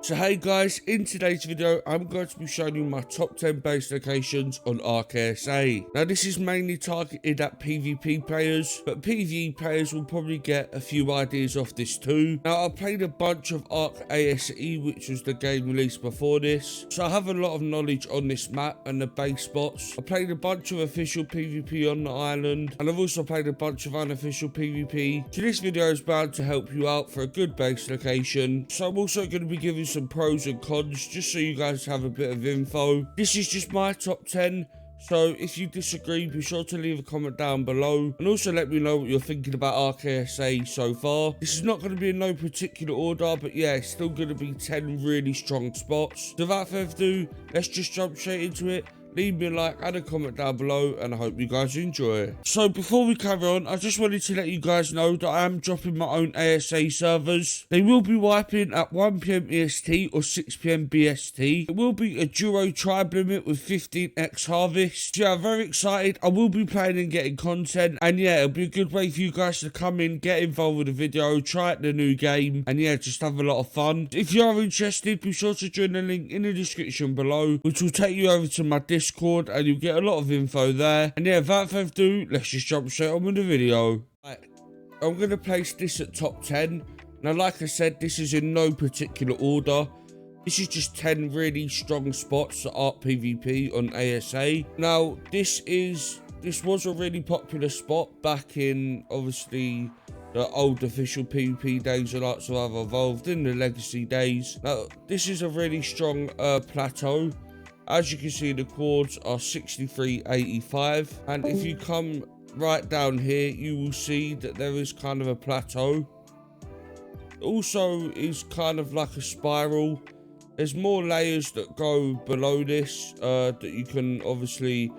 So hey guys, in today's video I'm going to be showing you my top 10 base locations on Ark ASA. Now this is mainly targeted at PvP players, but PvE players will probably get a few ideas off this too. Now I played a bunch of Ark ASA, which was the game released before this, so I have a lot of knowledge on this map and the base spots. I played a bunch of official PvP on the island, and I've also played a bunch of unofficial PvP, so this video is bound to help you out for a good base location. So I'm also going to be giving some pros and cons just so you guys have a bit of info. This is just my top 10, so if you disagree be sure to leave a comment down below and also let me know what you're thinking about Ark ASA so far. This is not going to be in no particular order, but yeah, it's still going to be 10 really strong spots. So without further ado, let's just jump straight into it. Leave me a like and a comment down below, and I hope you guys enjoy it. So before we carry on, I just wanted to let you guys know that I am dropping my own ASA servers. They will be wiping at 1 PM EST or 6 PM BST. It will be a duo tribe limit with 15x harvest. So yeah, I'm very excited. I will be playing and getting content, and yeah, it'll be a good way for you guys to come in, get involved with the video, try out the new game, and yeah, just have a lot of fun. If you are interested, be sure to join the link in the description below, which will take you over to my Discord, and you'll get a lot of info there. And yeah, without further ado, let's just jump straight on with the video. Right, I'm going to place this at top 10. Now, like I said, this is in no particular order. This is just 10 really strong spots at Ark PvP on ASA. Now, this was a really popular spot back in, obviously, the old official PvP days of Ark Survival Evolved, in the legacy days. Now, this is a really strong plateau. As you can see, the chords are 6385, and if you come right down here, you will see that there is kind of a plateau. It also is kind of like a spiral. There's more layers that go below this that you can obviously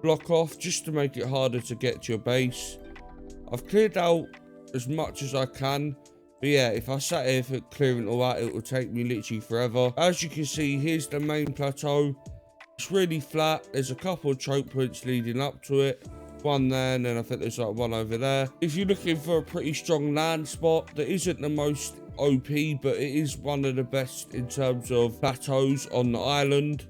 block off just to make it harder to get to your base. I've cleared out as much as I can, but yeah, if I sat here for clearing all that, it will take me literally forever. As you can see, here's the main plateau. It's really flat. There's a couple of choke points leading up to it. One there, and then I think there's like one over there. If you're looking for a pretty strong land spot that isn't the most OP, but it is one of the best in terms of plateaus on the island,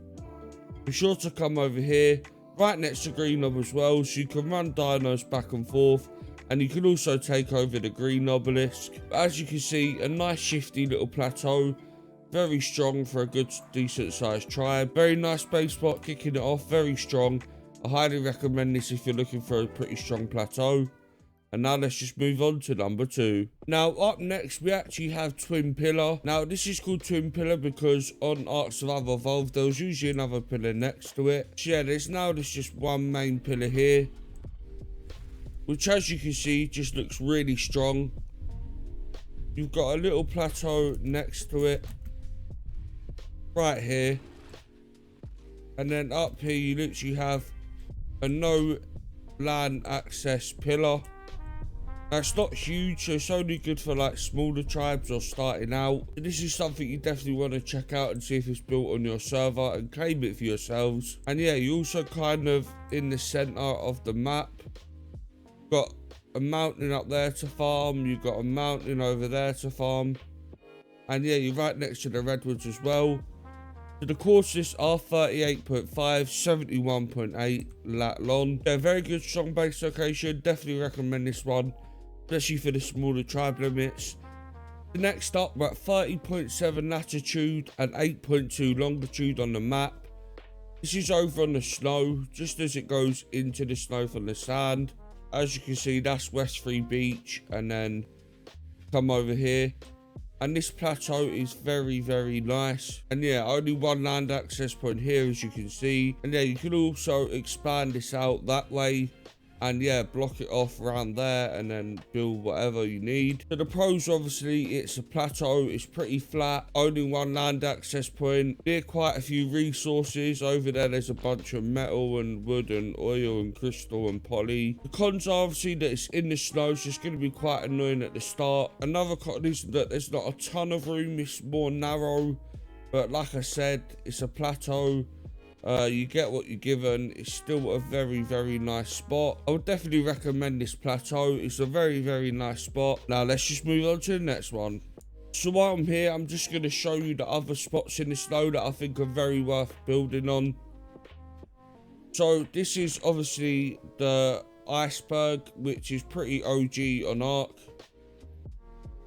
be sure to come over here, right next to Green Knob as well, so you can run dinos back and forth, and you can also take over the Green Obelisk. But as you can see, a nice shifty little plateau. Very strong for a good, decent sized tribe. Very nice base spot, kicking it off, very strong. I highly recommend this if you're looking for a pretty strong plateau. And now let's just move on to number 2. Now up next we actually have Twin Pillar. Now this is called Twin Pillar because on Ark Survival Evolved there was usually another pillar next to it. So yeah, there's just one main pillar here, which as you can see just looks really strong. You've got a little plateau next to it, right here, and then up here you literally have a no land access pillar. Now it's not huge, so it's only good for like smaller tribes or starting out. This is something you definitely want to check out and see if it's built on your server and claim it for yourselves. And yeah, you also kind of in the center of the map got a mountain up there to farm, you've got a mountain over there to farm, and yeah, you're right next to the redwoods as well. So the courses are 38.5, 71.8 lat long. Yeah, very good strong base location. Definitely recommend this one, especially for the smaller tribe limits. The next up, we're at 30.7 latitude and 8.2 longitude on the map. This is over on the snow, just as it goes into the snow from the sand. As you can see, that's West Free Beach, and then come over here. And this plateau is very, very nice. And yeah, only one land access point here, as you can see. And yeah, you can also expand this out that way. And yeah, block it off around there and then build whatever you need. So the pros, obviously, it's a plateau. It's pretty flat. Only one land access point. Near quite a few resources. Over there, there's a bunch of metal and wood and oil and crystal and poly. The cons are obviously that it's in the snow, so it's going to be quite annoying at the start. Another con is that there's not a ton of room. It's more narrow. But like I said, it's a plateau. You get what you're given. It's still a very, very nice spot. I would definitely recommend this plateau. It's a very, very nice spot. Now let's just move on to the next one. So while I'm here, I'm just going to show you the other spots in the snow that I think are very worth building on. So this is obviously the Iceberg, which is pretty OG on Ark.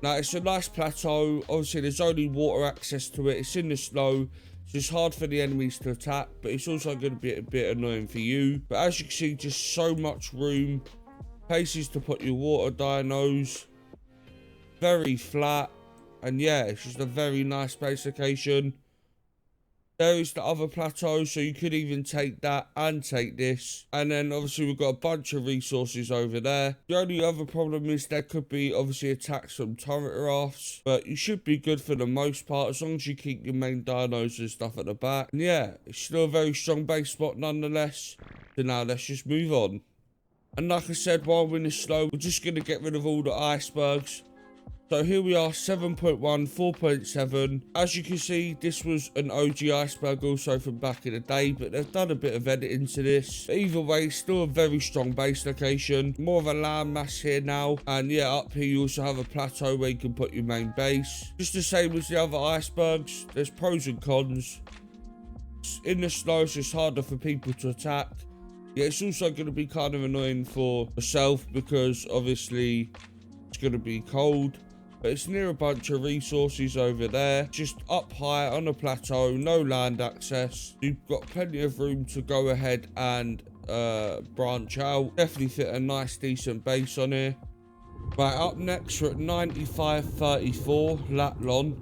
Now it's a nice plateau. Obviously there's only water access to it. It's in the snow, so it's hard for the enemies to attack, but it's also going to be a bit annoying for you. But as you can see, just so much room, places to put your water dinos, very flat, and yeah, it's just a very nice base location. There is the other plateau, so you could even take that and take this. And then obviously we've got a bunch of resources over there. The only other problem is there could be obviously attacks from turret rafts, but you should be good for the most part as long as you keep your main dinos and stuff at the back. And yeah, it's still a very strong base spot nonetheless. So now let's just move on. And like I said, while we're in the snow, we're just going to get rid of all the icebergs. So here we are, 7.1, 4.7. As you can see, this was an OG iceberg also from back in the day, but they've done a bit of editing to this. But either way, still a very strong base location. More of a landmass here now. And yeah, up here you also have a plateau where you can put your main base. Just the same as the other icebergs. There's pros and cons. In the snow, it's just harder for people to attack. Yeah, it's also going to be kind of annoying for yourself because obviously it's going to be cold. But it's near a bunch of resources over there, just up high on a plateau, no land access. You've got plenty of room to go ahead and branch out. Definitely fit a nice decent base on here. Right, up next we're at 9534 Latlon.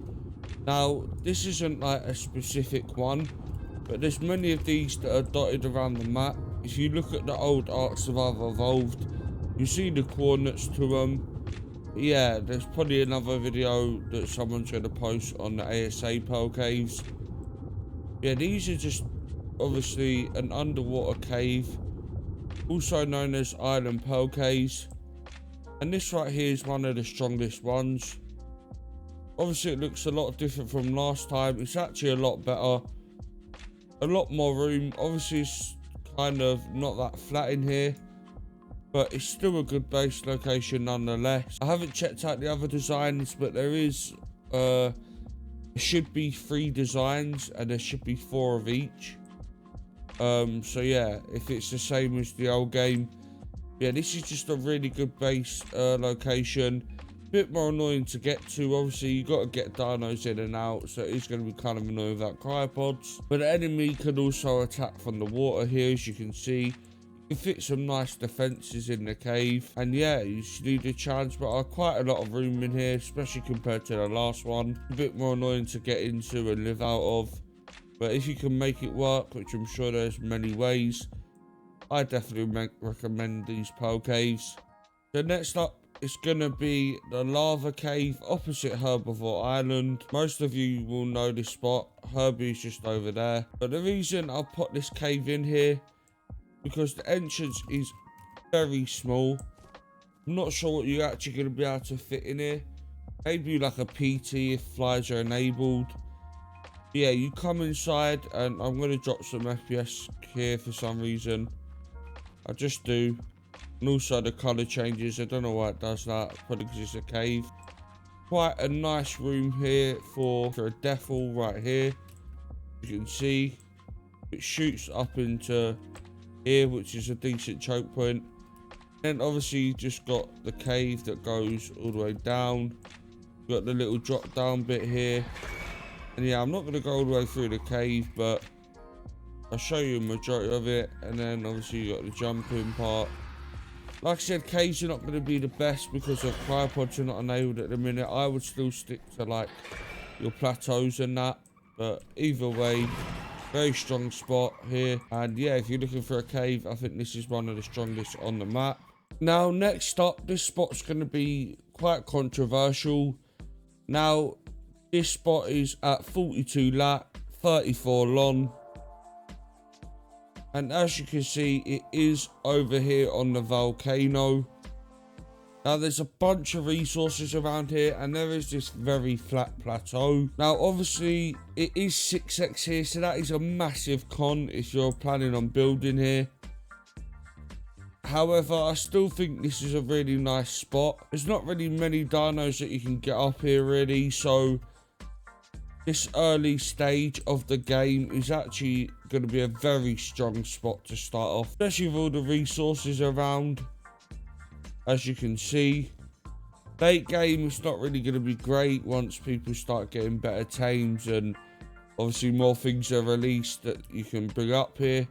Now this isn't like a specific one, but there's many of these that are dotted around the map. If you look at the old Ark Survival Evolved, you see the coordinates to them. Yeah, there's probably another video that someone's going to post on the ASA Pearl Caves. Yeah, these are just obviously an underwater cave, also known as Island Pearl Caves. And this right here is one of the strongest ones. Obviously it looks a lot different from last time. It's actually a lot better. A lot more room. Obviously it's kind of not that flat in here, but it's still a good base location nonetheless. I haven't checked out the other designs, but there should be 3 designs and there should be 4 of each. So yeah, if it's the same as the old game, yeah, this is just a really good base location. Bit more annoying to get to. Obviously you got to get dinos in and out, so it's going to be kind of annoying without cryopods. But the enemy can also attack from the water here, as you can see. You can fit some nice defenses in the cave, and yeah, you need a chance, but quite a lot of room in here, especially compared to the last one. A bit more annoying to get into and live out of, but if you can make it work, which I'm sure there's many ways, I definitely recommend these pearl caves. So next up, it's gonna be the lava cave opposite Herbivore Island. Most of you will know this spot. Herbie's just over there, but the reason I'll put this cave in here because the entrance is very small. I'm not sure what you're actually going to be able to fit in here. Maybe like a PT if flies are enabled. Yeah, you come inside, and I'm going to drop some FPS here for some reason. I just do. And also the colour changes. I don't know why it does that. Probably because it's a cave. Quite a nice room here for a devil right here. You can see it shoots up into here, which is a decent choke point. Then obviously you just got the cave that goes all the way down. You got the little drop down bit here, and yeah, I'm not going to go all the way through the cave, but I'll show you a majority of it. And then obviously you got the jumping part. Like I said, caves are not going to be the best because of cryopods are not enabled at the minute. I would still stick to like your plateaus and that, but either way, very strong spot here. And yeah, if you're looking for a cave, I think this is one of the strongest on the map. Now next up, this spot's going to be quite controversial. Now this spot is at 42 lat, 34 long, and as you can see, it is over here on the Volcano. Now there's a bunch of resources around here, and there is this very flat plateau. Now obviously it is 6x here, so that is a massive con if you're planning on building here. However, I still think this is a really nice spot. There's not really many dinos that you can get up here really, so this early stage of the game is actually going to be a very strong spot to start off, especially with all the resources around. As you can see, late game it's not really going to be great once people start getting better tames and obviously more things are released that you can bring up here.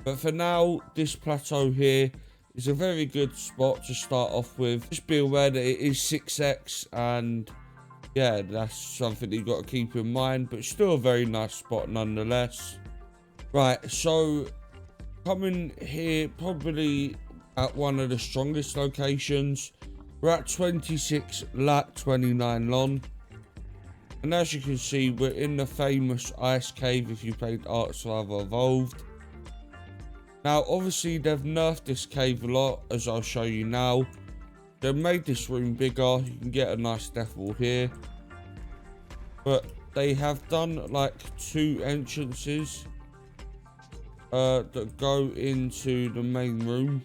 But for now, this plateau here is a very good spot to start off with. Just be aware that it is 6x, and yeah, that's something that you've got to keep in mind, but still a very nice spot nonetheless. Right, so coming here probably at one of the strongest locations. We're at 26 lat, 29 long. And as you can see, we're in the famous ice cave if you played Ark Survival Evolved. Now, obviously, they've nerfed this cave a lot, as I'll show you now. They've made this room bigger. You can get a nice death wall here. But they have done like 2 entrances that go into the main room.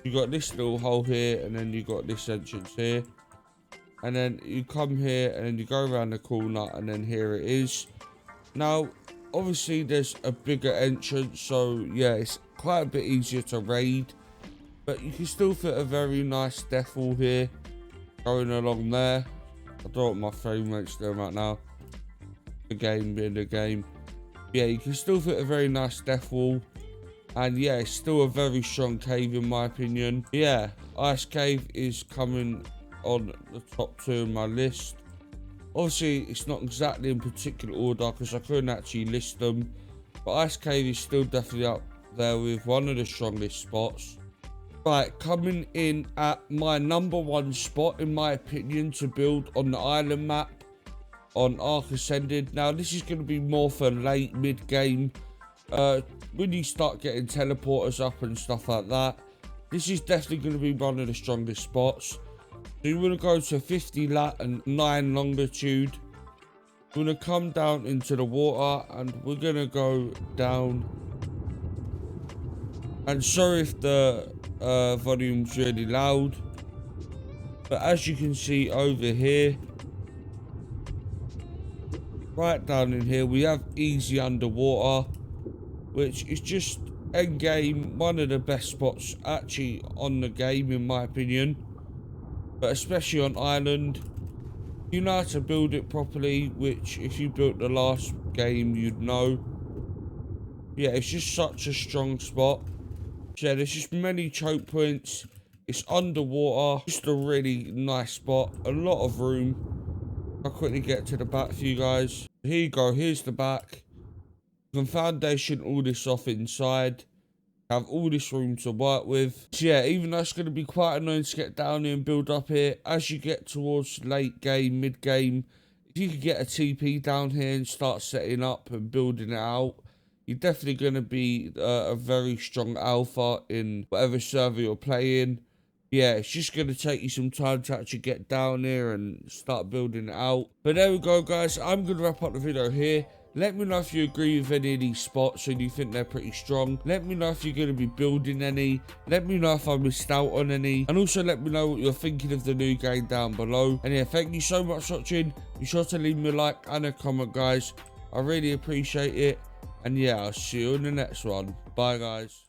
You got this little hole here, and then you got this entrance here. And then you come here, and then you go around the corner, and then here it is. Now, obviously, there's a bigger entrance, so yeah, it's quite a bit easier to raid. But you can still fit a very nice death wall here, going along there. I don't know what my frame rate's doing right now. The game being the game. Yeah, you can still fit a very nice death wall. And yeah, it's still a very strong cave in my opinion. Yeah, Ice Cave is coming on the top 2 on my list. Obviously, it's not exactly in particular order because I couldn't actually list them. But Ice Cave is still definitely up there with one of the strongest spots. Right, coming in at my #1 spot in my opinion to build on the island map on Ark Ascended. Now, this is going to be more for late mid-game. When you start getting teleporters up and stuff like that, this is definitely going to be one of the strongest spots. So you want to go to 50 lat and 9 longitude. We're going to come down into the water and we're going to go down. And sorry if the volume's really loud, but as you can see over here, right down in here, we have easy underwater, which is just end game one of the best spots actually on the game in my opinion. But especially on island, you know how to build it properly, which if you built the last game you'd know. Yeah, it's just such a strong spot. Yeah, there's just many choke points. It's underwater, just a really nice spot, a lot of room. I'll quickly get to the back for you guys. Here you go, here's the back. You can foundation all this off inside. Have all this room to work with. So yeah, even though it's going to be quite annoying to get down here and build up here, as you get towards late game, mid game, if you could get a TP down here and start setting up and building it out, you're definitely going to be a very strong alpha in whatever server you're playing. Yeah, it's just going to take you some time to actually get down here and start building it out. But there we go, guys. I'm going to wrap up the video here. Let me know if you agree with any of these spots and you think they're pretty strong. Let me know if you're going to be building any. Let me know if I missed out on any. And also let me know what you're thinking of the new game down below. And yeah, thank you so much for watching. Be sure to leave me a like and a comment, guys. I really appreciate it. And yeah, I'll see you in the next one. Bye, guys.